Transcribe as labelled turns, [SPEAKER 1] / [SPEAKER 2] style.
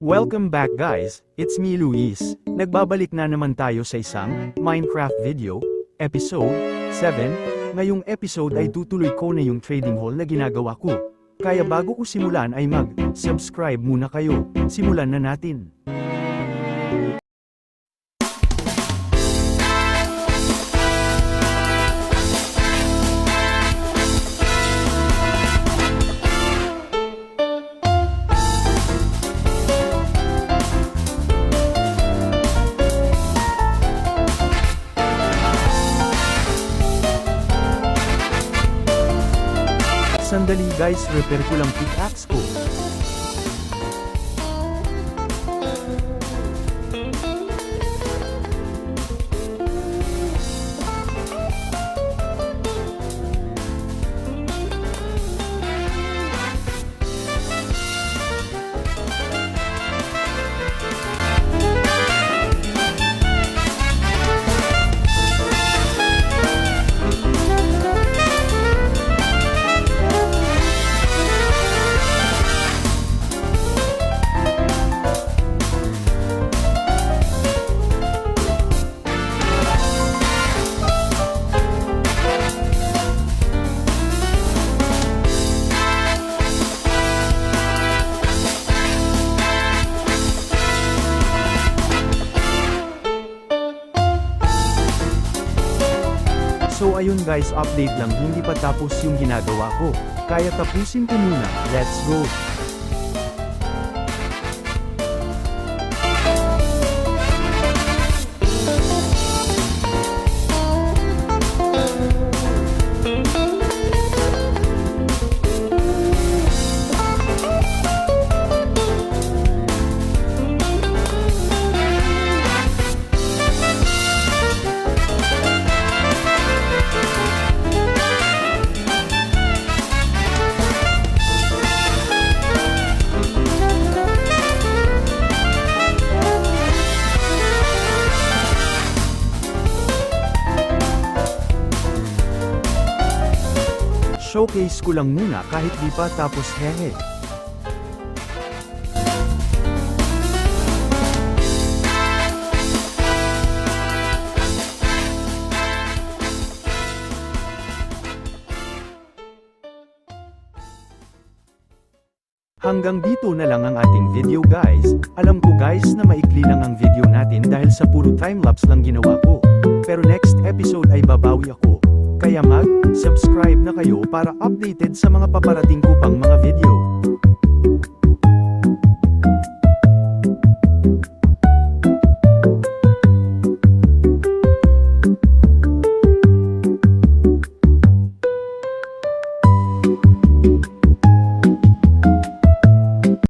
[SPEAKER 1] Welcome back guys, it's me Luis. Nagbabalik na naman tayo sa isang Minecraft video, episode 7. Ngayong episode ay tutuloy ko na yung trading hall na ginagawa ko. Kaya bago ko simulan ay mag-subscribe muna kayo. Simulan na natin. Sandali guys, repair ko lang pickaxe ko. So ayun guys, update lang, hindi pa tapos yung ginagawa ko. Kaya tapusin ko muna, let's go! Showcase ko lang muna kahit di pa tapos hehe. Hanggang dito na lang ang ating video guys. Alam ko guys na maikli lang ang video natin dahil sa puro timelapse lang ginawa ko. Pero next episode ay babawi ako. Kaya mag-subscribe na kayo para updated sa mga paparating ko pang mga video.